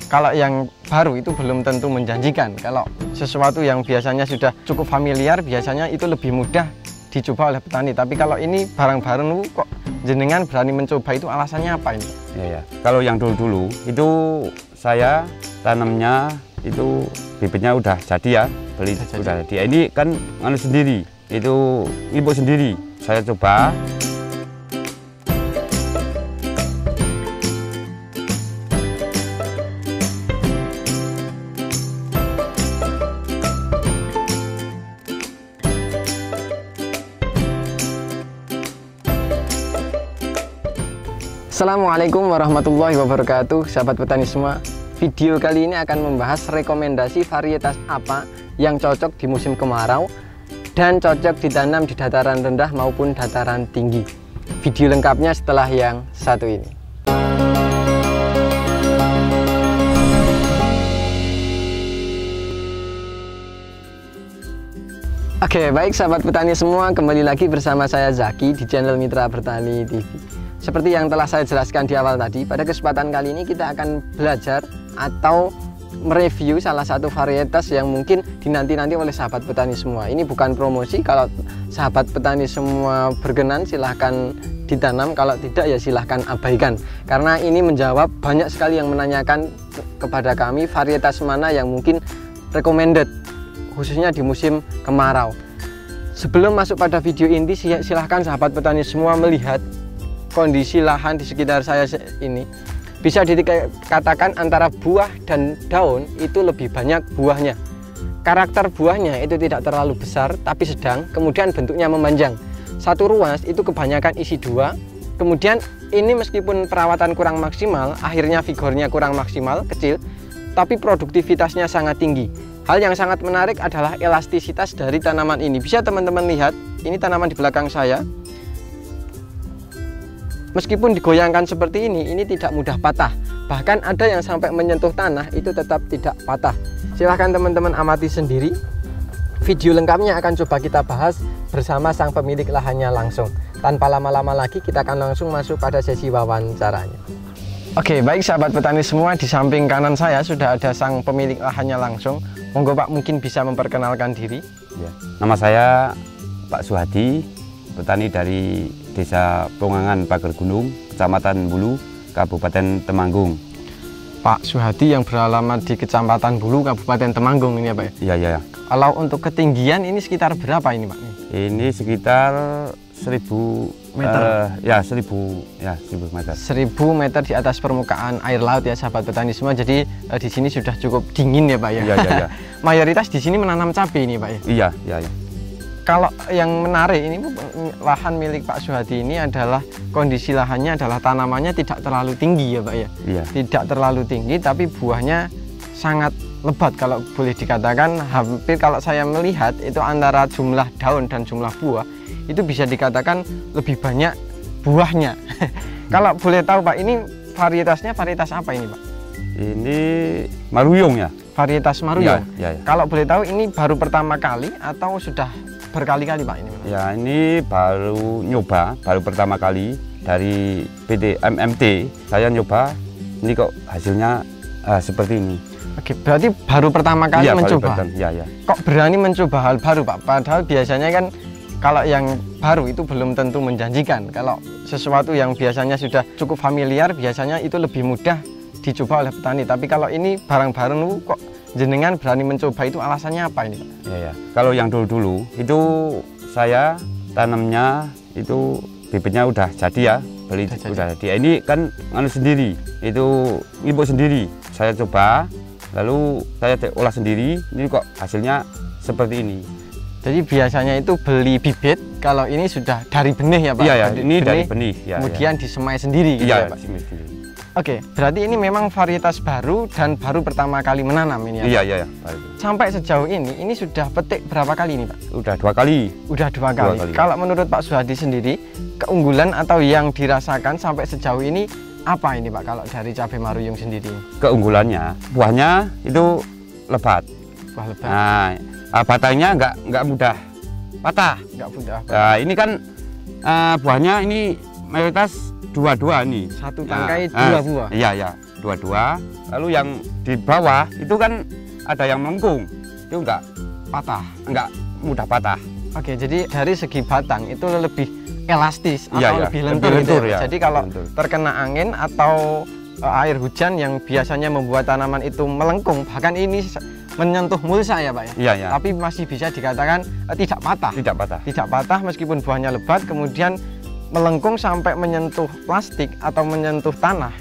Kalau yang baru itu belum tentu menjanjikan. Kalau sesuatu yang biasanya sudah cukup familiar, biasanya itu lebih mudah dicoba oleh petani. Tapi kalau ini barang baru kok jenengan berani mencoba, itu alasannya apa ini? Ya. Kalau yang dulu-dulu itu saya tanamnya itu bibitnya udah jadi ya, beli udah jadi. Ini kan sendiri, itu ibu sendiri. Saya coba. Assalamualaikum warahmatullahi wabarakatuh, sahabat petani semua. Video kali ini akan membahas rekomendasi varietas apa yang cocok di musim kemarau dan cocok ditanam di dataran rendah maupun dataran tinggi. Video lengkapnya setelah yang satu ini. Oke, baik sahabat petani semua, kembali lagi bersama saya Zaki di channel Mitra Bertani TV. Seperti yang telah saya jelaskan di awal tadi, pada kesempatan kali ini kita akan belajar atau mereview salah satu varietas yang mungkin dinanti-nanti oleh sahabat petani semua. Ini bukan promosi, kalau sahabat petani semua berkenan silahkan ditanam, kalau tidak ya silahkan abaikan. Karena ini menjawab banyak sekali yang menanyakan kepada kami varietas mana yang mungkin recommended, khususnya di musim kemarau. Sebelum masuk pada video inti, silahkan sahabat petani semua melihat kondisi lahan di sekitar saya ini. Bisa dikatakan antara buah dan daun itu lebih banyak buahnya. Karakter buahnya itu tidak terlalu besar tapi sedang, kemudian bentuknya memanjang. Satu ruas itu kebanyakan isi dua. Kemudian ini meskipun perawatan kurang maksimal, akhirnya vigornya kurang maksimal, kecil, tapi produktivitasnya sangat tinggi. Hal yang sangat menarik adalah elastisitas dari tanaman ini. Bisa teman-teman lihat, ini tanaman di belakang saya. Meskipun digoyangkan seperti ini tidak mudah patah. Bahkan ada yang sampai menyentuh tanah itu tetap tidak patah. Silahkan teman-teman amati sendiri. Video lengkapnya akan coba kita bahas bersama sang pemilik lahannya langsung. Tanpa lama-lama lagi kita akan langsung masuk pada sesi wawancaranya. Oke, baik sahabat petani semua, di samping kanan saya sudah ada sang pemilik lahannya langsung. Monggo Pak, mungkin bisa memperkenalkan diri. Ya. Nama saya Pak Suhadi, petani dari Desa Pongangan Pager Gunung, Kecamatan Bulu, Kabupaten Temanggung. Pak Suhadi yang beralamat di Kecamatan Bulu, Kabupaten Temanggung ini ya Pak? Iya. Kalau untuk ketinggian ini sekitar berapa ini Pak? Ini sekitar 1000 meter. 1000 meter. 1000 meter di atas permukaan air laut ya sahabat petani semua. Jadi di sini sudah cukup dingin ya Pak ya? Iya. Mayoritas di sini menanam cabai ini Pak ya? Iya. Kalau yang menarik ini lahan milik Pak Suhadi ini adalah kondisi lahannya adalah tanamannya tidak terlalu tinggi ya Pak ya? Iya. Tidak terlalu tinggi tapi buahnya sangat lebat, kalau boleh dikatakan hampir, kalau saya melihat itu antara jumlah daun dan jumlah buah itu bisa dikatakan lebih banyak buahnya. Kalau boleh tahu Pak, ini varietas apa ini Pak? Ini maruyung ya? Varietas maruyung? Iya. Kalau boleh tahu ini baru pertama kali atau sudah berkali-kali Pak ini? Ya, ini baru pertama kali dari PT MMT. Saya nyoba, ini kok hasilnya seperti ini. Oke, berarti baru pertama kali mencoba? Iya. Kok berani mencoba hal baru Pak? Padahal biasanya kan kalau yang baru itu belum tentu menjanjikan. Kalau sesuatu yang biasanya sudah cukup familiar, biasanya itu lebih mudah dicoba oleh petani. Tapi kalau ini barang baru kok jenengan berani mencoba, itu alasannya apa ini Pak? Ya. Kalau yang dulu-dulu itu saya tanamnya itu bibitnya udah jadi ya, beli udah jadi. Ini kan sendiri, itu ibu sendiri. Saya coba, lalu saya olah sendiri. Ini kok hasilnya seperti ini. Jadi biasanya itu beli bibit, kalau ini sudah dari benih ya Pak? Iya, ini dari benih. Kemudian disemai sendiri gitu ya Pak? Sendiri. Oke, berarti ini memang varietas baru dan baru pertama kali menanam ini ya Pak? Iya. Sampai sejauh ini sudah petik berapa kali ini Pak? Udah 2 kali. Udah 2 kali. Kalau menurut Pak Suhadi sendiri, keunggulan atau yang dirasakan sampai sejauh ini apa ini Pak kalau dari cabai maruyung sendiri? Keunggulannya, buahnya itu lebat. Buah lebat. Nah, batangnya nggak mudah patah. Nggak mudah. Nah, ini kan buahnya ini mayoritas dua nih. Satu tangkai 2 buah. Iya. dua-dua. Lalu yang di bawah itu kan ada yang melengkung, itu enggak mudah patah. Oke, jadi dari segi batang itu lebih elastis atau Iya, lebih iya. lentur, Lebih gitu lentur, ya. ya. Jadi kalau Lentur. terkena angin atau air hujan yang biasanya membuat tanaman itu melengkung, bahkan ini menyentuh mulsa ya Pak ya. Iya, iya. Tapi masih bisa dikatakan tidak patah. Tidak patah. Tidak patah meskipun buahnya lebat, kemudian melengkung sampai menyentuh plastik atau menyentuh tanah,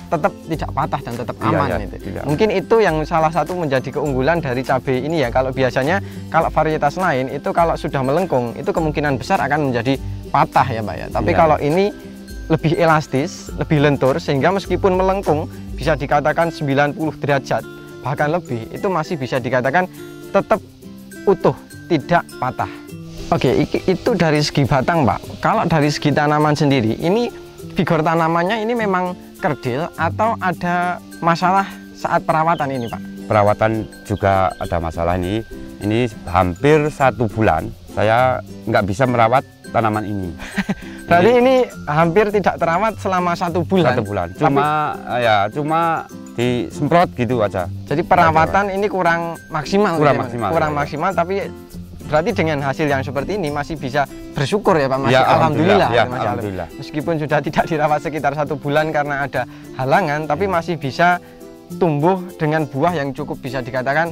tetap tidak patah dan tetap aman. Iya, gitu. iya. Mungkin itu yang salah satu menjadi keunggulan dari cabai ini ya. Kalau biasanya kalau varietas lain itu kalau sudah melengkung itu kemungkinan besar akan menjadi patah ya Pak ya. Tapi Iya. kalau ini lebih elastis, lebih lentur, sehingga meskipun melengkung bisa dikatakan 90 derajat bahkan lebih, itu masih bisa dikatakan tetap utuh, tidak patah. Oke, itu dari segi batang Pak. Kalau dari segi tanaman sendiri, ini vigor tanamannya ini memang kerdil atau ada masalah saat perawatan ini Pak? Perawatan juga ada masalah ini. Ini hampir 1 bulan saya nggak bisa merawat tanaman ini. Berarti ini hampir tidak terawat selama 1 bulan. 1 bulan. Cuma disemprot gitu aja. Jadi perawatan ini kurang maksimal. Kurang ya, maksimal. Kurang ya, maksimal, tapi berarti dengan hasil yang seperti ini masih bisa bersyukur ya Pak. Masih Ya, alhamdulillah. ya, Masih alhamdulillah. Meskipun sudah tidak dirawat sekitar 1 bulan karena ada halangan, tapi masih bisa tumbuh dengan buah yang cukup bisa dikatakan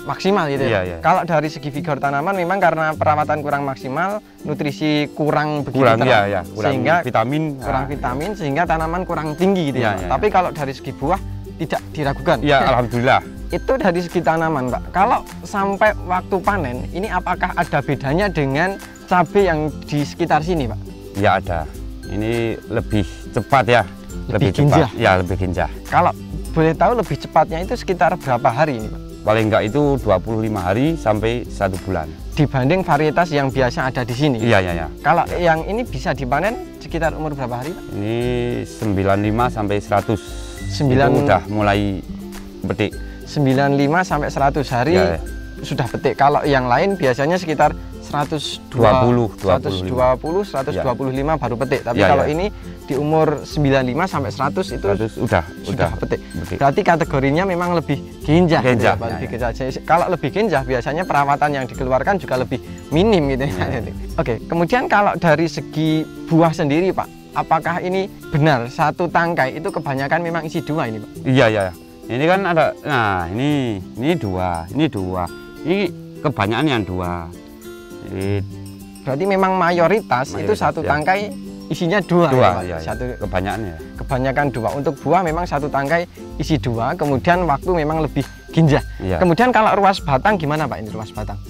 maksimal gitu ya. Iya. Kalau dari segi vigor tanaman memang karena perawatan kurang maksimal, nutrisi kurang begitu Kurang terang, kurang sehingga vitamin. kurang vitamin sehingga tanaman kurang tinggi gitu ya. Iya. Tapi kalau dari segi buah tidak diragukan. Ya, alhamdulillah. Itu dari segi tanaman Pak. Kalau sampai waktu panen ini apakah ada bedanya dengan cabai yang di sekitar sini Pak? Ya ada. Ini lebih cepat ya. Lebih cepat. ginjah? Ya, lebih ginjah. Kalau boleh tahu lebih cepatnya itu sekitar berapa hari ini Pak? Paling enggak itu 25 hari sampai 1 bulan. Dibanding varietas yang biasa ada di sini. Iya. Kalau yang ini bisa dipanen sekitar umur berapa hari Pak? Ini 95 sampai 100. 9 Itu udah mulai petik. 95 sampai 100 hari Ya. sudah petik. Kalau yang lain biasanya sekitar 120, 125 baru petik. Tapi Ya, kalau ya. ini di umur 95 sampai 100 itu 100 sudah petik. Berarti kategorinya memang lebih ginjah, gitu ya, Pak, ya, lebih ya. ginjah. Kalau lebih ginjah biasanya perawatan yang dikeluarkan juga lebih minim gitu ya. Oke, kemudian kalau dari segi buah sendiri Pak, apakah ini benar satu tangkai itu kebanyakan memang isi 2 ini Pak? Iya. Ini kan ada, nah ini 2, ini 2. Ini kebanyakan yang 2. Berarti memang mayoritas itu satu ya. tangkai isinya 2 ya, Pak? Ya. Satu Kebanyakan ya. kebanyakan 2. Untuk buah memang satu tangkai isi 2, kemudian waktu memang lebih ginjah. Iya. Kemudian kalau ruas batang gimana Pak ini ruas batang?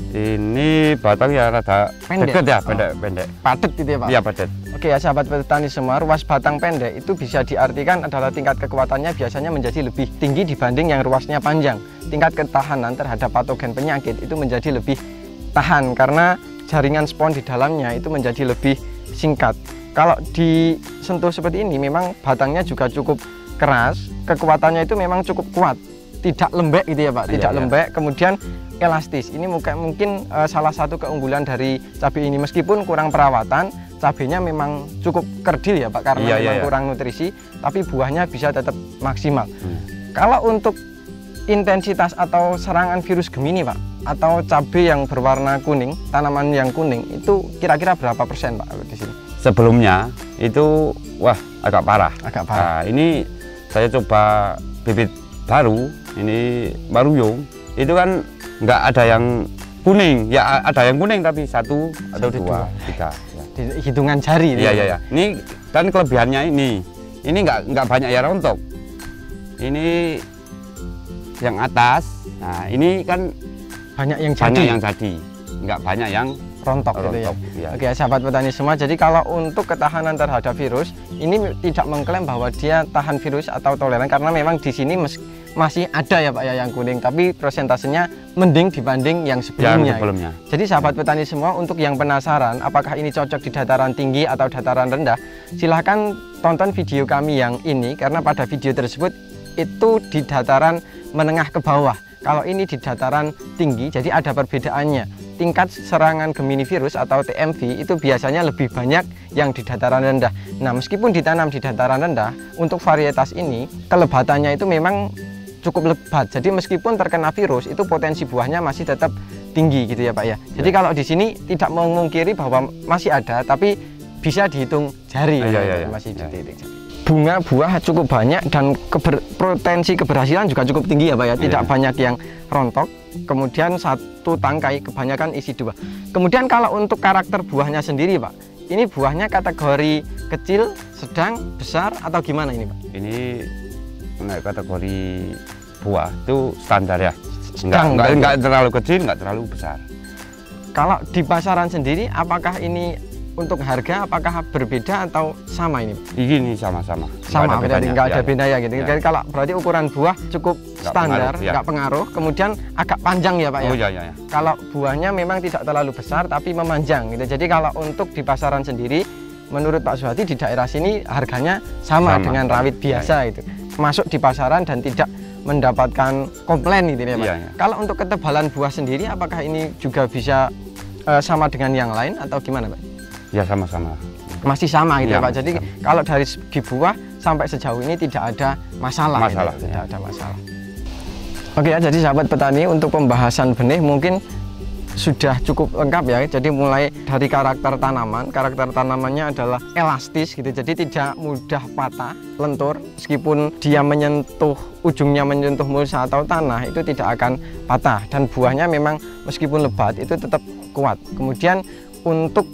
Ini batang ya rada Pendek. deket ya, Oh. pendek. Padat gitu ya Pak? Iya, padat. Oke ya sahabat petani semua, ruas batang pendek itu bisa diartikan adalah tingkat kekuatannya biasanya menjadi lebih tinggi dibanding yang ruasnya panjang. Tingkat ketahanan terhadap patogen penyakit itu menjadi lebih tahan karena jaringan spon di dalamnya itu menjadi lebih singkat. Kalau disentuh seperti ini memang batangnya juga cukup keras, kekuatannya itu memang cukup kuat, tidak lembek gitu ya Pak, tidak lembek, kemudian elastis. Ini mungkin salah satu keunggulan dari cabai ini, meskipun kurang perawatan, cabainya memang cukup kerdil ya Pak, karena memang kurang nutrisi, tapi buahnya bisa tetap maksimal. Kalau untuk intensitas atau serangan virus Gemini Pak, atau cabai yang berwarna kuning, tanaman yang kuning, itu kira-kira berapa persen Pak di sini? Sebelumnya itu agak parah. Agak parah. Nah, ini saya coba bibit baru, ini Maruyung, itu kan nggak ada yang kuning, ya ada yang kuning tapi 1 atau 2, 3. Ya. Di hitungan jari. Iya. Ini kan kelebihannya ini nggak banyak yang rontok. Ini yang atas, nah ini kan banyak yang jadi, nggak banyak yang rontok gitu ya. Ya. Oke sahabat petani semua, jadi kalau untuk ketahanan terhadap virus ini tidak mengklaim bahwa dia tahan virus atau toleran, karena memang di sini masih ada ya Pak ya yang kuning, tapi persentasenya mending dibanding yang sebelumnya. Jadi sahabat petani semua, untuk yang penasaran apakah ini cocok di dataran tinggi atau dataran rendah, silahkan tonton video kami yang ini, karena pada video tersebut itu di dataran menengah ke bawah. Kalau ini di dataran tinggi, jadi ada perbedaannya. tingkat serangan Gemini virus atau TMV itu biasanya lebih banyak yang di dataran rendah. Nah, meskipun ditanam di dataran rendah, untuk varietas ini kelebatannya itu memang cukup lebat. Jadi meskipun terkena virus, itu potensi buahnya masih tetap tinggi gitu ya Pak ya. Jadi kalau di sini tidak memungkiri bahwa masih ada, tapi bisa dihitung jari, masih dihitung jari. Bunga buah cukup banyak dan potensi keberhasilan juga cukup tinggi ya Pak ya. Tidak banyak yang rontok. Kemudian satu tangkai kebanyakan isi 2. Kemudian kalau untuk karakter buahnya sendiri Pak, ini buahnya kategori kecil, sedang, besar atau gimana ini Pak? Ini kategori buah itu standar ya. Enggak terlalu kecil, enggak terlalu besar. Kalau di pasaran sendiri, apakah ini untuk harga apakah berbeda atau sama ini? Ini sama-sama. Sama, berarti nggak ada bedanya gitu. Ya. Jadi kalau berarti ukuran buah cukup standar, nggak pengaruh. Kemudian agak panjang ya Pak ya? Oh iya. Kalau buahnya memang tidak terlalu besar tapi memanjang gitu. Jadi kalau untuk di pasaran sendiri, menurut Pak Suhadi di daerah sini harganya sama dengan rawit biasa itu. Masuk di pasaran dan tidak mendapatkan komplain gitu ya Pak. Kalau untuk ketebalan buah sendiri, apakah ini juga bisa sama dengan yang lain atau gimana Pak? Ya sama-sama. Masih sama gitu ya Pak. Jadi kalau dari segi buah sampai sejauh ini tidak ada masalah. Gitu. Tidak ada masalah. Oke ya, jadi sahabat petani, untuk pembahasan benih mungkin sudah cukup lengkap ya. Jadi mulai dari karakter tanamannya adalah elastis gitu. Jadi tidak mudah patah, lentur. Meskipun dia ujungnya menyentuh mulsa atau tanah, itu tidak akan patah. Dan buahnya memang meskipun lebat itu tetap kuat. Kemudian untuk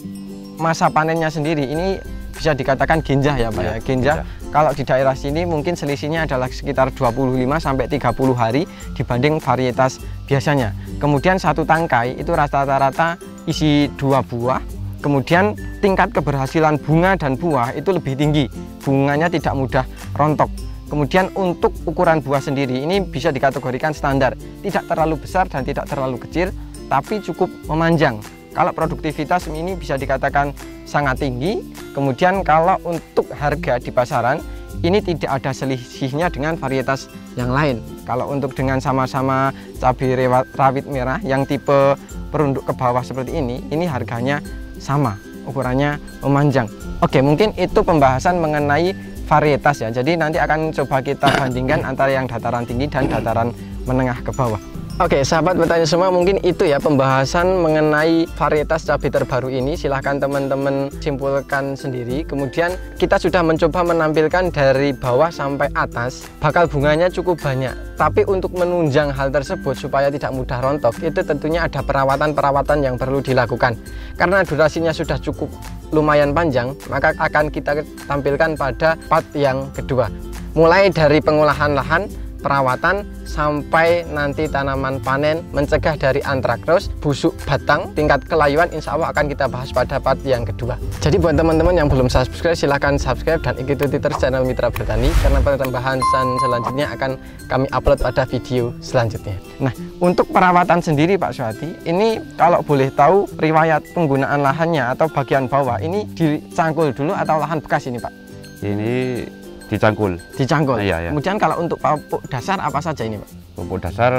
masa panennya sendiri ini bisa dikatakan genjah ya Pak ya. Genjah kalau di daerah sini mungkin selisihnya adalah sekitar 25 sampai 30 hari dibanding varietas biasanya. Kemudian satu tangkai itu rata-rata isi 2 buah. Kemudian tingkat keberhasilan bunga dan buah itu lebih tinggi. Bunganya tidak mudah rontok. Kemudian untuk ukuran buah sendiri ini bisa dikategorikan standar. Tidak terlalu besar dan tidak terlalu kecil, tapi cukup memanjang. Kalau produktivitas ini bisa dikatakan sangat tinggi. Kemudian kalau untuk harga di pasaran ini tidak ada selisihnya dengan varietas yang lain. Kalau untuk dengan sama-sama cabai rawit merah yang tipe perunduk ke bawah seperti ini harganya sama, ukurannya memanjang. Oke, mungkin itu pembahasan mengenai varietas ya. Jadi nanti akan coba kita bandingkan antara yang dataran tinggi dan dataran menengah ke bawah. Oke, sahabat petani semua, mungkin itu ya pembahasan mengenai varietas cabai terbaru ini. Silahkan teman-teman simpulkan sendiri. Kemudian kita sudah mencoba menampilkan dari bawah sampai atas. Bakal bunganya cukup banyak. Tapi untuk menunjang hal tersebut supaya tidak mudah rontok, itu tentunya ada perawatan-perawatan yang perlu dilakukan. Karena durasinya sudah cukup lumayan panjang, maka akan kita tampilkan pada part yang kedua. Mulai dari pengolahan lahan, perawatan, sampai nanti tanaman panen, mencegah dari antraknose, busuk batang, tingkat kelayuan, insya Allah akan kita bahas pada part yang kedua. Jadi buat teman-teman yang belum subscribe, silahkan subscribe dan ikuti terus channel Mitra Bertani, karena pembahasan selanjutnya akan kami upload pada video selanjutnya. Nah, untuk perawatan sendiri Pak Suhadi, ini kalau boleh tahu riwayat penggunaan lahannya atau bagian bawah ini dicangkul dulu atau lahan bekas ini Pak? Ini dicangkul. Dicangkul. Iya. Kemudian kalau untuk pupuk dasar apa saja ini Pak? Pupuk dasar